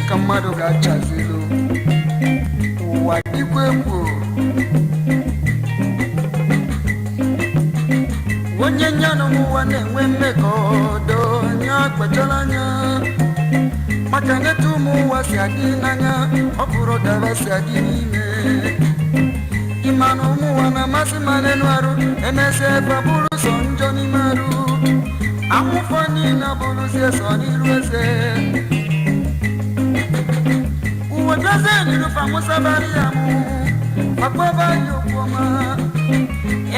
Kamado gachazilo wadikwepo wonyanyano muwane mwemeko do nya kwachalanya makane tumu wasiadinanya opuro dawasiadine imano muwana masimane nwaru enese babulu sonjoni maru amufani na bulu se soni ruese Wazeni rufa musabariamu Makwaba yukuma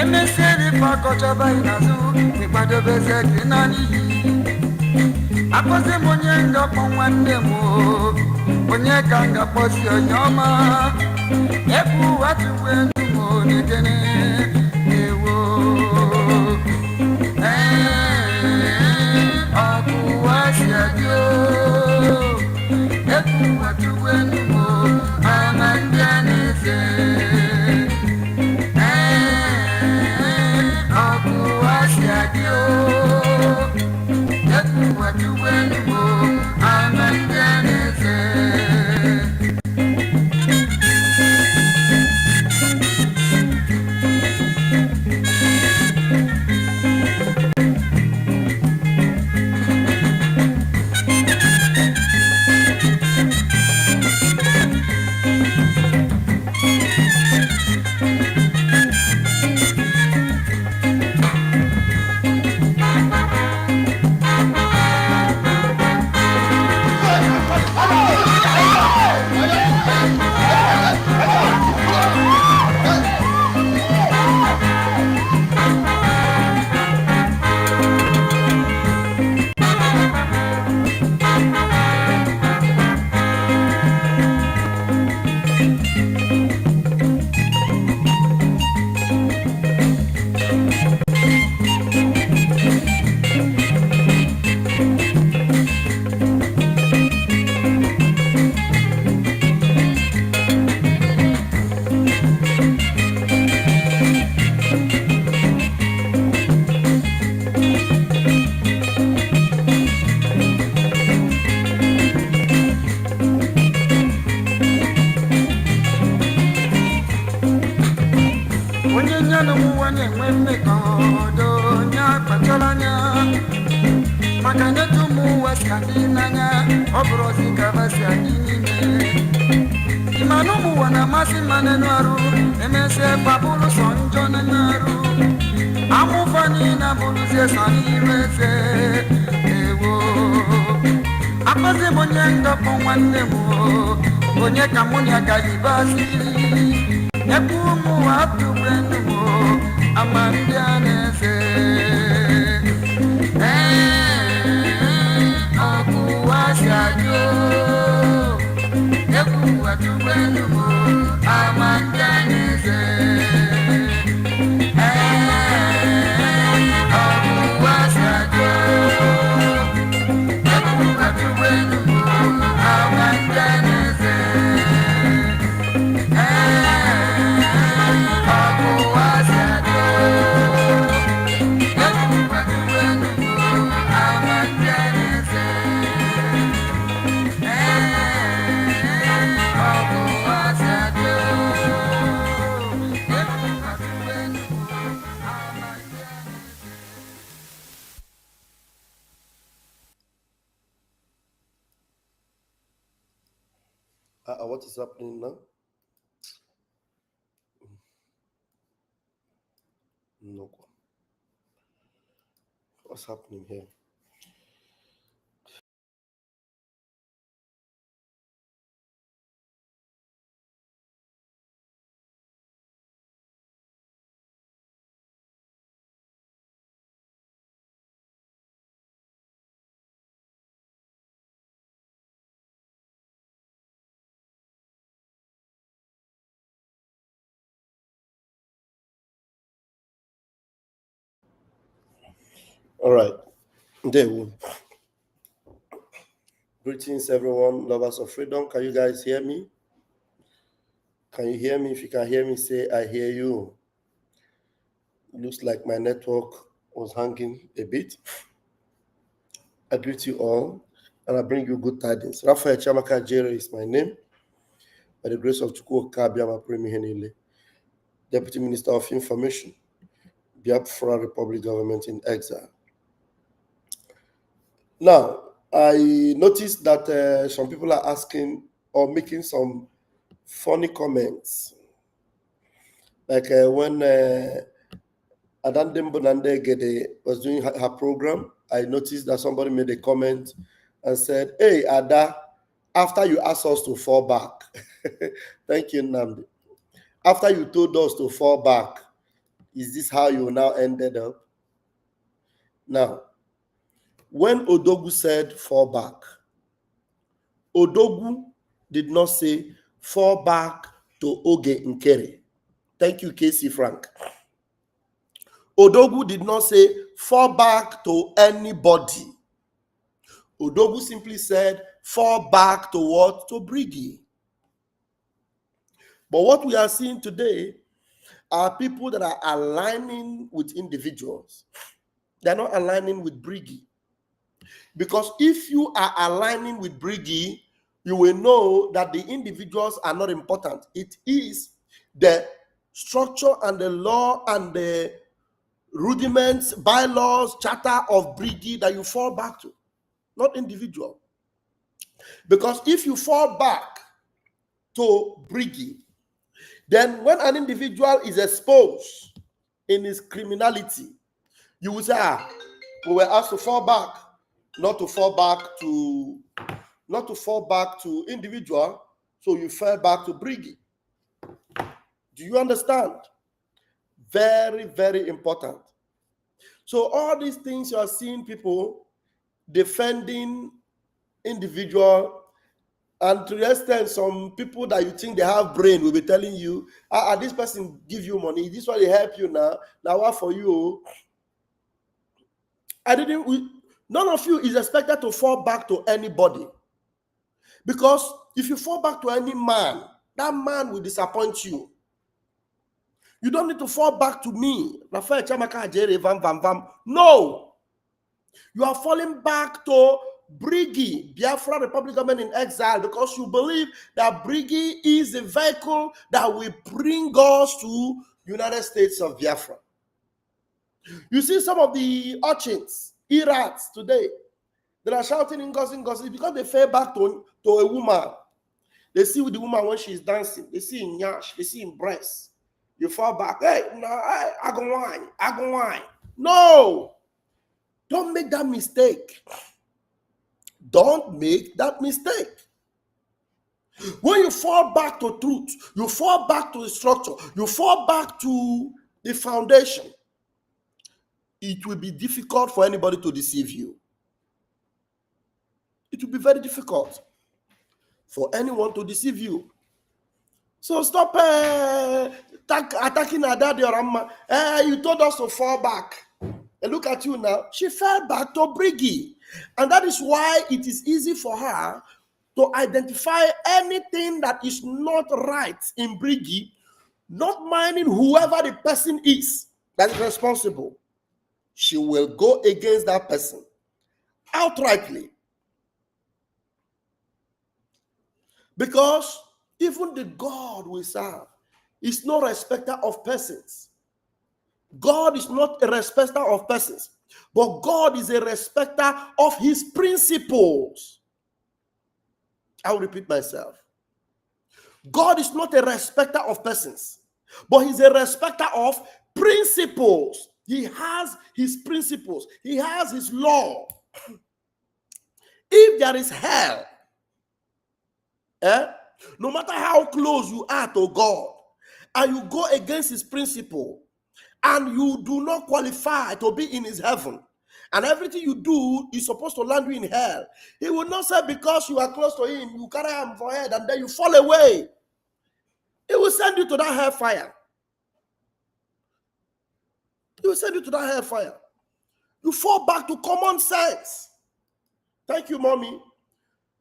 Emeseri fakocha bainazu Mikwado beze kinani Akose mwenye ndopo mwandemu Mwenye kanga posi onyoma Efu watu wenu monekene Ewo Akuwasi adio Efu watu wenu What is happening now? No. What's happening here? All right. There we go. Greetings, everyone, lovers of freedom. Can you guys hear me? Can you hear me? If you can hear me, say, I hear you. Looks like my network was hanging a bit. I greet you all, and I bring you good tidings. Raphael Chamaka Jere is my name. By the grace of Chukwu Kabiama Premi Deputy Minister of Information, Biafra Republic Government in Exile. Now, I noticed that some people are asking or making some funny comments. Like when Adandembo Nandegede was doing her program, I noticed that somebody made a comment and said, "Hey, Ada, after you asked us to fall back," thank you, Namdi. After you told us to fall back, is this how you now ended up? Now, when ODOGWU said fall back, ODOGWU did not say fall back to Oge Nkere. Thank you, Casey Frank. ODOGWU did not say fall back to anybody. ODOGWU simply said fall back to what? To BRGIE. But what we are seeing today are people that are aligning with individuals. They're not aligning with BRGIE. Because if you are aligning with BRGIE, you will know that the individuals are not important. It is the structure and the law and the rudiments, bylaws, charter of BRGIE that you fall back to, not individual. Because if you fall back to BRGIE, then when an individual is exposed in his criminality, you will say, we were asked to fall back, not to fall back to individual, so you fell back to BRGIE. Do you understand? Very, very important. So all these things you are seeing people defending individual, and to the extent some people that you think they have brain will be telling you, this person give you money, this one they help you now what for you? None of you is expected to fall back to anybody. Because if you fall back to any man, that man will disappoint you. You don't need to fall back to me. No. You are falling back to BRGIE, Biafra Republic Government in Exile, because you believe that BRGIE is the vehicle that will bring us to United States of Biafra. You see some of the urchins, errats today, that are shouting in Ngozi because they fell back to a woman. They see with the woman when she's dancing. They see in nyash, they see in breasts. You fall back. Hey, no, I go wine. No. Don't make that mistake. Don't make that mistake. When you fall back to truth, you fall back to the structure, you fall back to the foundation, it will be difficult for anybody to deceive you. It will be very difficult for anyone to deceive you. So stop attacking Adadi or Amma. You told us to fall back. And look at you now. She fell back to BRGIE. And that is why it is easy for her to identify anything that is not right in BRGIE, not minding whoever the person is that is responsible. She will go against that person outrightly. Because even the God we serve is no respecter of persons. God is not a respecter of persons, but God is a respecter of his principles. I will repeat myself. God is not a respecter of persons, but he's a respecter of principles. He has his principles. He has his law. If there is hell, no matter how close you are to God, and you go against his principle, and you do not qualify to be in his heaven, and everything you do is supposed to land you in hell, he will not say because you are close to him, you carry him for head, and then you fall away. He will send you to that hellfire. He will send you to that hellfire. You fall back to common sense. Thank you, mommy.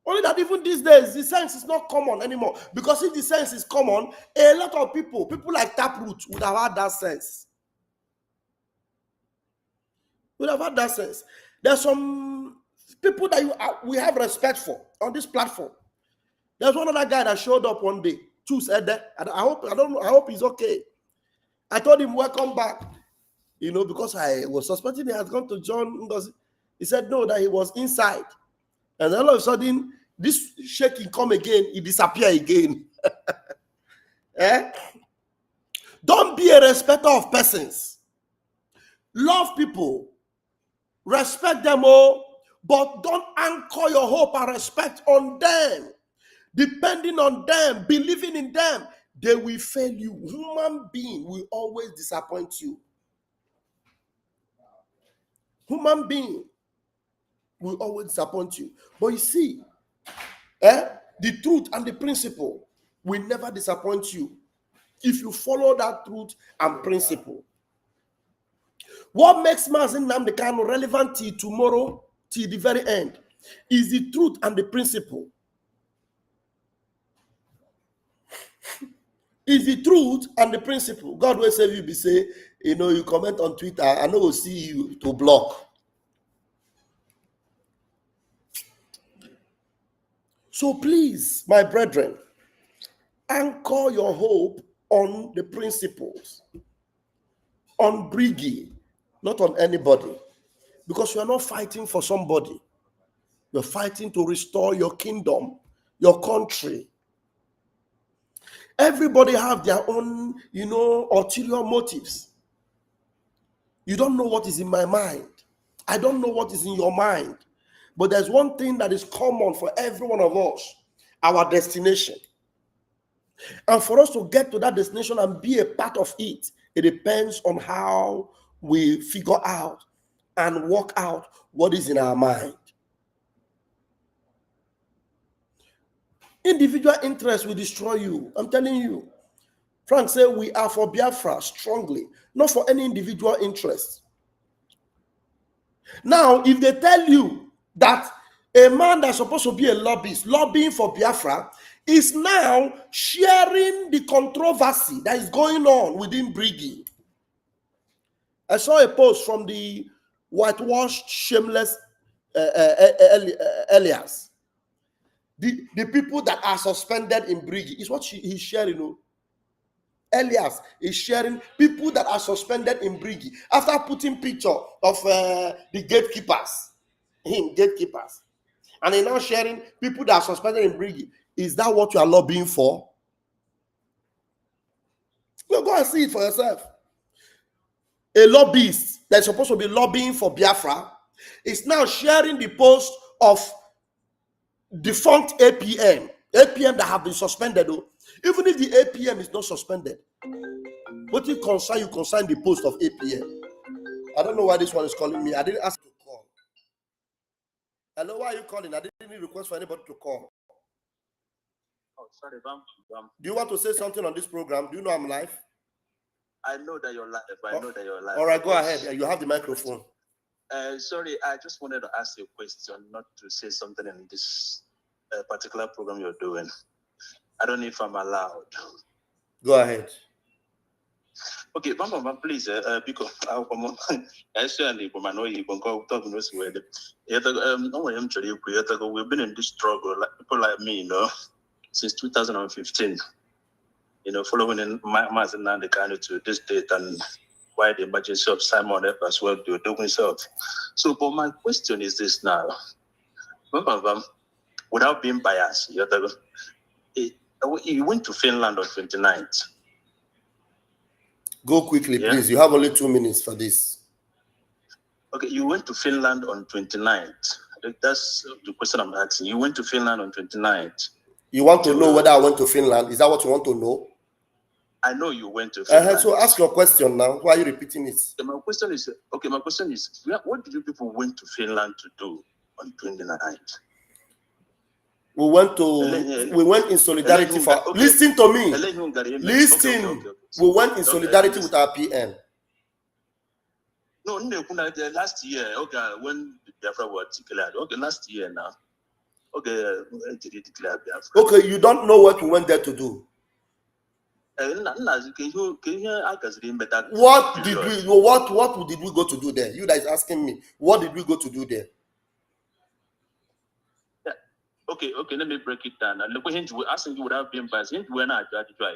Only that even these days, the sense is not common anymore. Because if the sense is common, a lot of people like Taproot would have had that sense. Would have had that sense. There's some people that we have respect for on this platform. There's one other guy that showed up one day. Choose Ede. I hope he's okay. I told him, welcome back. You know, because I was suspecting he had gone to John. He said no, that he was inside. And all of a sudden, this shaking come again, he disappear again. Eh? Don't be a respecter of persons. Love people. Respect them all, but don't anchor your hope and respect on them. Depending on them, believing in them, they will fail you. Human being will always disappoint you. Human being will always disappoint you. But you see, the truth and the principle will never disappoint you if you follow that truth and principle. What makes Mazi Nnamdi Kanu relevant till tomorrow, till the very end, is the truth and the principle. Is the truth and the principle. God will save you, be say, you know, you comment on Twitter, I know we'll see you to block. So please, my brethren, anchor your hope on the principles, on BRGIE, not on anybody, because you are not fighting for somebody. You're fighting to restore your kingdom, your country. Everybody have their own, you know, ulterior motives. You don't know what is in my mind. I don't know what is in your mind. But there's one thing that is common for every one of us, our destination. And for us to get to that destination and be a part of it, it depends on how we figure out and work out what is in our mind. Individual interest will destroy you. I'm telling you. Frank said we are for Biafra strongly, not for any individual interest. Now, if they tell you that a man that's supposed to be a lobbyist, lobbying for Biafra, is now sharing the controversy that is going on within BRGIE. I saw a post from the whitewashed, shameless Elias. The people that are suspended in BRGIE is what he's sharing. You know? Elias is sharing people that are suspended in BRGIE after putting picture of the gatekeepers, gatekeepers, and he's now sharing people that are suspended in BRGIE. Is that what you are lobbying for? No, go and see it for yourself. A lobbyist that's supposed to be lobbying for Biafra is now sharing the post of defunct APM that have been suspended. Though. Even if the APM is not suspended, what you concern the post of APM. I don't know why this one is calling me. I didn't ask to call. Hello, why are you calling? I didn't request for anybody to call. Oh, sorry, Do you want to say something on this program? Do you know I'm live? I know that you're live. I know that you're live. All right, go ahead. You have the microphone. Sorry, I just wanted to ask you a question, not to say something in this particular program you're doing. I don't know if I'm allowed. Go ahead. Okay, Mama, please, because we've been in this struggle, like people like me, you know, since 2015. You know, following in Mazi Nnamdi Kanu to this date and why the emergency of Simon F as well do himself. So, but my question is this now. Without being biased, you went to Finland on 29th. Go quickly, please. You have only 2 minutes for this. Okay, you went to Finland on 29th. That's the question I'm asking. You went to Finland on 29th. You want to know whether I went to Finland? Is that what you want to know? I know you went to Finland. So ask your question now. Why are you repeating it? My question is, what did you people went to Finland to do on 29th? We went in solidarity for. Listen to me. Listen. We went in solidarity with our PM. No, last year, okay, when Biafra was declared, okay, last year now, okay, declared Biafra. Okay, you don't know what we went there to do. What did we go to do there? You guys asking me, what did we go to do there? Yeah. Okay, let me break it down. Look, you asking you would have been passed into when I tried to try.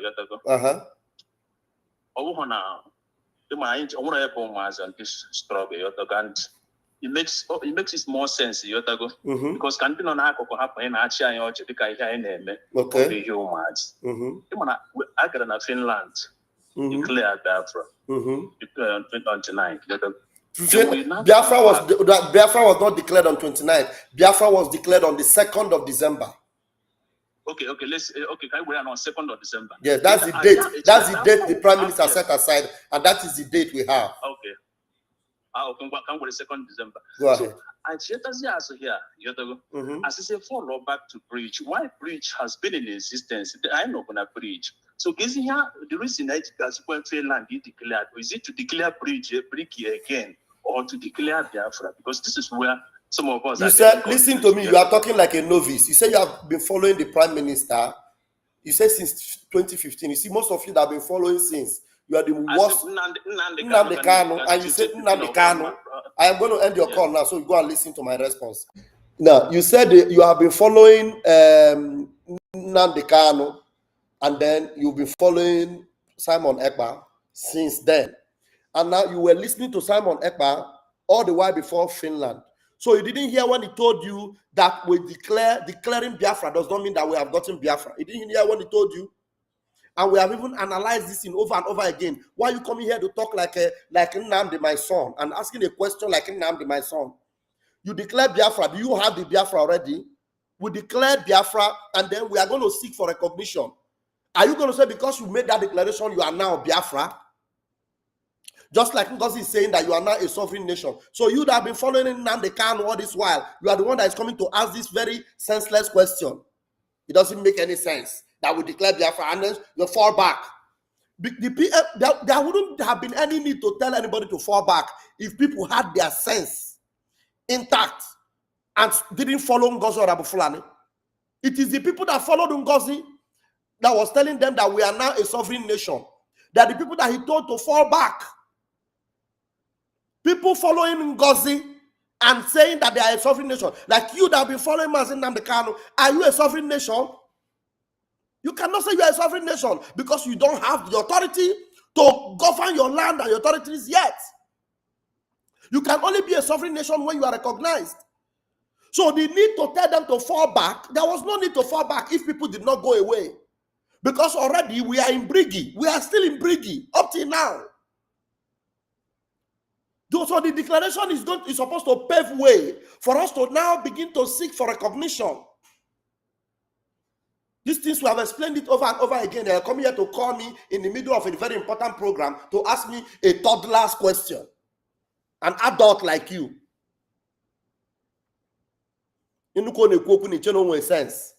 Oh, now, the mind, I want to help on this struggle, it makes it more sense, because can't on alcohol happen in Achia or Chipika name. Okay, humans. I got in Finland. Declared Biafra. Declared on 29. Biafra was not declared on 29. Biafra was declared on the 2nd of December. Okay, can we are on 2nd of December? Yes, that's the date. That's the date the Prime Minister set aside, and that is the date we have. Okay. Can go the 2nd December. Go ahead. I here, as I say, follow back to bridge. Why bridge has been in existence? I'm not gonna bridge. So guessing here, the reason that when Finland declared, is it to declare BRGIE again, or to declare Biafra? Because this is where some of us. You said, listen to me. You are talking like a novice. You say you have been following the Prime Minister. You said since 2015. You see, most of you that have been following since. You are the worst. Nnamdi Kanu, and you said Nnamdi Kanu. I am going to end your call now, so you go and listen to my response. Now, you said you have been following Nnamdi Kanu, and then you've been following Simon Ekpa since then. And now you were listening to Simon Ekpa all the while before Finland. So you didn't hear when he told you that we declaring Biafra does not mean that we have gotten Biafra. You didn't hear when he told you. And we have even analyzed this in over and over again. Why are you coming here to talk like Nnamdi, my son, and asking a question like Nnamdi, my son? You declare Biafra. Do you have the Biafra already? We declared Biafra, and then we are going to seek for recognition. Are you going to say because you made that declaration, you are now Biafra? Just like Ngozi is saying that you are now a sovereign nation. So you that have been following Nnamdi Kanu all this while, you are the one that is coming to ask this very senseless question. It doesn't make any sense that we declare Biafra and then you fall back. There wouldn't have been any need to tell anybody to fall back if people had their sense intact and didn't follow Ngozi or Abu Fulani. It is the people that followed Ngozi that was telling them that we are now a sovereign nation. They are the people that he told to fall back. People following Ngozi and saying that they are a sovereign nation, like you that have been following Mazin Nnamdi Kanu, are you a sovereign nation? You cannot say you are a sovereign nation because you don't have the authority to govern your land and your territories yet. You can only be a sovereign nation when you are recognized. So the need to tell them to fall back, there was no need to fall back if people did not go away. Because already we are in BRGIE. We are still in BRGIE up till now. So the declaration is supposed to pave way for us to now begin to seek for recognition. These things we have explained it over and over again. They are coming here to call me in the middle of a very important program to ask me a toddler's question. An adult like you. In no sense.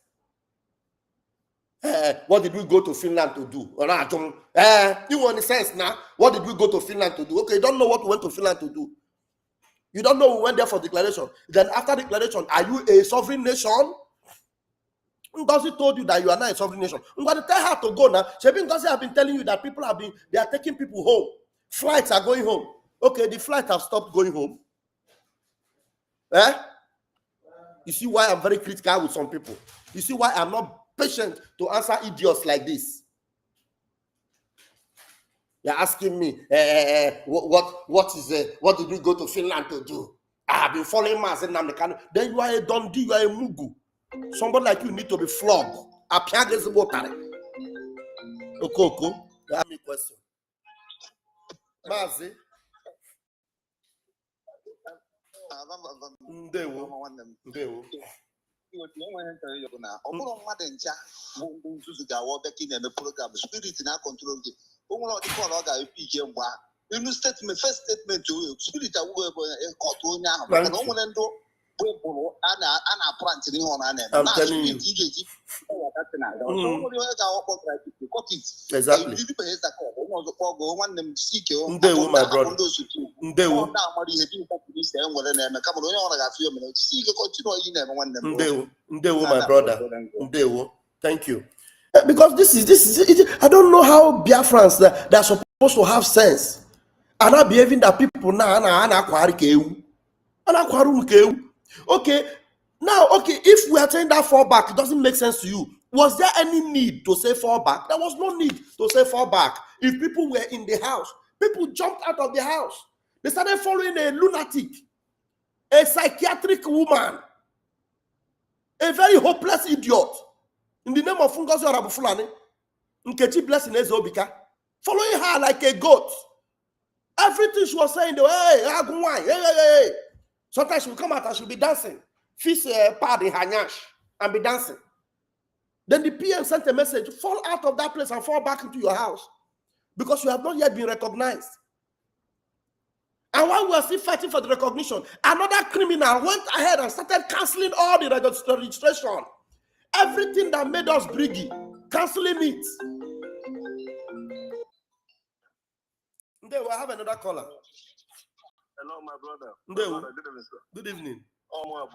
What did we go to Finland to do? You want sense now? What did we go to Finland to do? Okay, you don't know what we went to Finland to do. You don't know we went there for declaration. Then after declaration, are you a sovereign nation? Ngozi told you that you are not a sovereign nation. I'm going to tell her to go now. Ngozi have been telling you that they are taking people home. Flights are going home. Okay, the flights have stopped going home. You see why I'm very critical with some people. You see why I'm not patient to answer idiots like this. You're asking me, what did we go to Finland to do? I have been following Mazin Nnamdi Kanu. Then you are a dundee, you are a mugu. Somebody like you need to be flogged. Okay, you have a question. Mazi. Ndewo. Ọ bụrụ mmadụ ncha bụ ndị nzuzu ga-awa beki na-eme program spirit na control gị o nwere ọdịkọ ọ ga-epe ike mgbe ahụ inu statement first statement spirit agwụgo ebe kọtụ onye ahụ maka na o nwere ndị bụrụ a na-apụra ntị n'ihe ọ na-eme na spirit ị ga-eji nwere onye ga-awakpọ kọtit onye ọzọ kpọgo nwanne m sike ndị osotu Ndewo. Ndewo, my brother. Ndewo. Thank you. Because this is I don't know how Biafrans that are supposed to have sense are not behaving that people now okay. Now, okay, if we are saying that fall back, it doesn't make sense to you. Was there any need to say fall back? There was no need to say fall back. If people were in the house, people jumped out of the house. They started following a lunatic, a psychiatric woman, a very hopeless idiot. In the name of Fungozi Orabu Fulani, Nkechi Blessing Ezobika, following her like a goat. Everything she was saying, hey. Sometimes she will come out and she'll be dancing. Fist pad in her nyash and be dancing. Then the PM sent a message, fall out of that place and fall back into your house because you have not yet been recognized. And while we are still fighting for the recognition, another criminal went ahead and started canceling all the registration. Everything that made us BRGIE, canceling it. They will have another caller. Hello, my brother. Good evening. My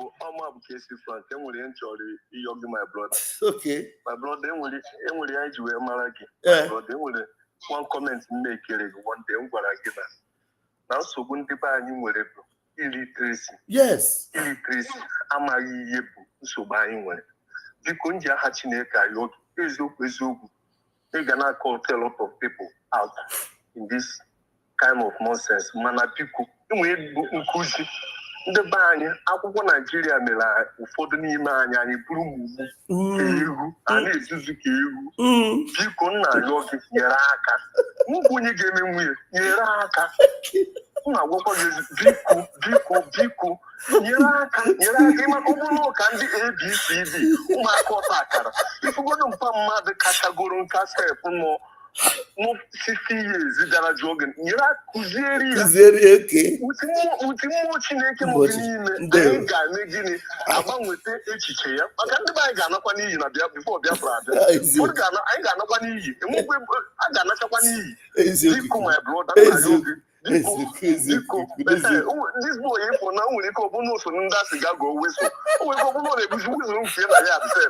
brother. Okay. My brother, one comment make one day. Now, so when the buying whatever illiteracy. Yes. Illiteracy. Am I so buying one? You couldn't hatch in a karaoke. They cannot call a lot of people out in this kind of nonsense. Mana people. The bany akwụkwọ Nigeria mere ụfọdụ n'ime anyị bụrụ mgbu ewu a na-ezuzu ka ewu biko nna arịọ gị nyere aka mgbe onye ga-eme nwunye nyere aka nna gwakwa gị biko nyere aka ịmaka ọ bụrụ ụka ndị ABCD ụmụaka ọta akara ifugodo mpa mmadụ kachagoro nka step nọ 50 years dara jogging. Nyira kuzieri okay. Utimo Chineke mo n'ime anyị ga-eme gịnị agbanwete echiche ya maka ndị anyị ga-anakwa n'iyi na bịa before Biafra abịa. Anyị ga-anakwa n'iyi enwekwe a ga-anachakwa n'iyi. Biko my brother Biko this boy for now nwere ike ọ bụ n'oso ndị asị ga go weso o nwere ọ bụ na ebuzi weso nke na ya abịa.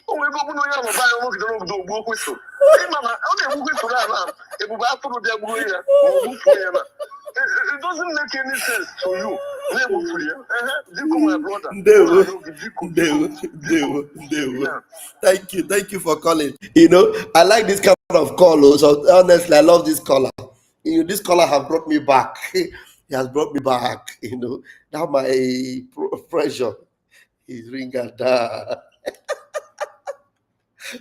O nwere ọ bụ na ya no ba ya nwoke n'obodo ogbu okweso. It doesn't make any sense to you. My brother. Thank you for calling. You know, I like this kind of call. So honestly, I love this caller. You know, this caller has brought me back. He has brought me back. You know, now my pressure is ringing down.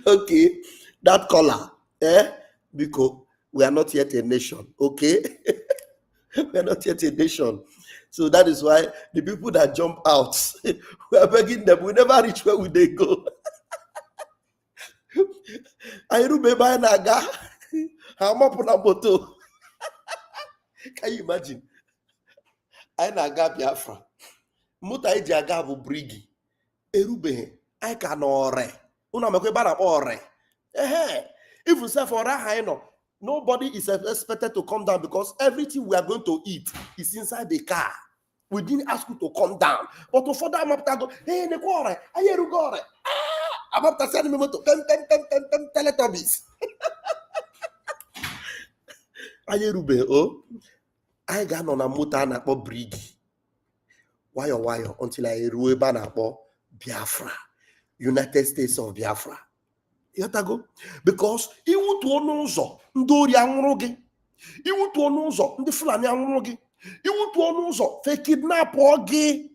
Okay, that caller. Because we are not yet a nation, okay? We are not yet a nation. So that is why the people that jump out, we are begging them, we never reach where would they go. I remember Naga, I'm up on a moto. Can you imagine? I Naga Biafra. Muta Ijaga bu BRGIE. Erube, I can ore. Una mekwe bara ore. If we say for that, nobody is expected to come down because everything we are going to eat is inside the car. We didn't ask you to come down. But to further, I'm up to go, hey, Nekore, Ayerugore. I'm up to send me to Teletubbies. Ayerube, oh, I got on a mutana for BRGIE. Why, until I rueba for Biafra, United States of Biafra. Yatago, because he would to onuzo, ndori anrogi, he would to onuzo, the Fulani anrogi, he would to onuzo, fake kidnap or gay.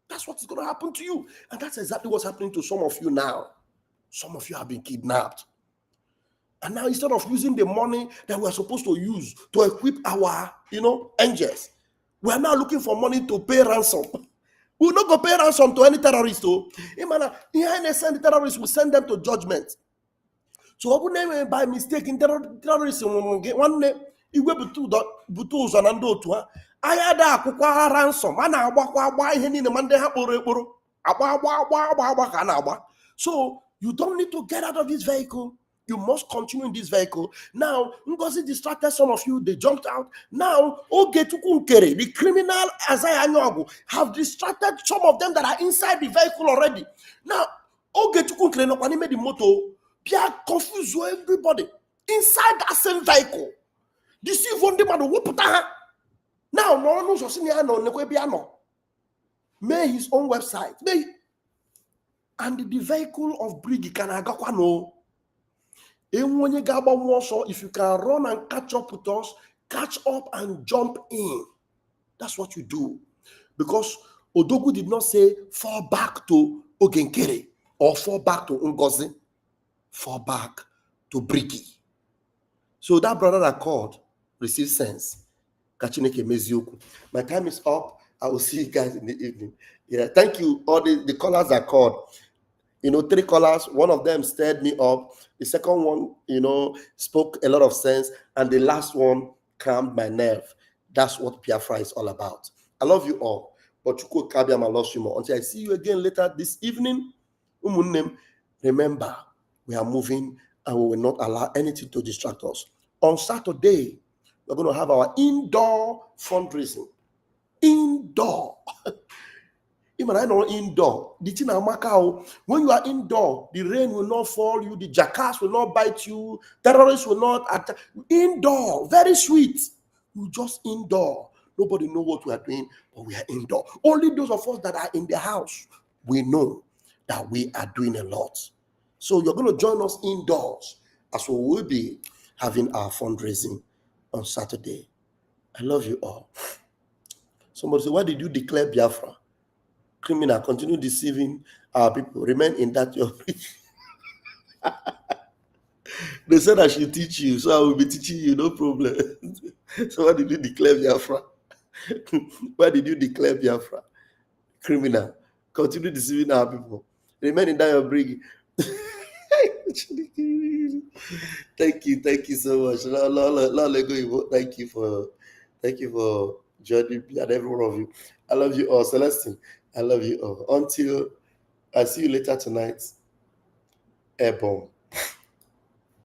That's what's going to happen to you, and that's exactly what's happening to some of you now. Some of you have been kidnapped, and now instead of using the money that we are supposed to use to equip our, angels, we are now looking for money to pay ransom. We will not go pay ransom to any terrorist. Send the terrorists, we send them to judgment. So by mistake in terrorism, one name, you will be two and undo to her. I had a ransom. So you don't need to get out of this vehicle You must continue in this vehicle. Now, Ngozi distracted some of you. They jumped out. Now, Oge Nkere, the criminal Isaiah Nyogu, have distracted some of them that are inside the vehicle already. Now, Oge Nkere no made the moto. Be confuse everybody inside that same vehicle. Deceive one man who put now no one knows May his own website. May and the vehicle of BRGIE can agakwano. If you can run and catch up with us, catch up and jump in. That's what you do. Because ODOGWU did not say fall back to Oge Nkere or fall back to Ngozi. Fall back to BRGIE. So that brother that called received sense. My time is up. I will see you guys in the evening. Yeah, thank you. All the callers that called. 3 callers, one of them stirred me up. The second one, spoke a lot of sense. And the last one calmed my nerve. That's what Biafra is all about. I love you all. But Chukwu Kabiam, I love you more. Until I see you again later this evening, remember, we are moving and we will not allow anything to distract us. On Saturday, we're going to have our indoor fundraising. Indoor. Even I know indoor. The thing when you are indoor, the rain will not fall you, the jackass will not bite you, terrorists will not attack. Indoor, very sweet. You just indoor. Nobody know what we are doing, but we are indoor. Only those of us that are in the house, we know that we are doing a lot. So you're going to join us indoors as we will be having our fundraising on Saturday. I love you all. Somebody say, why did you declare Biafra? Criminal, continue deceiving our people. Remain in that your They said I should teach you, so I will be teaching you, no problem. So why did you declare Biafra? Why did you declare Biafra? Criminal, continue deceiving our people. Remain in that your BRGIE. Thank you so much. Thank you for joining me and every one of you. I love you all. Celestine, I love you all. Until I see you later tonight. Airborne.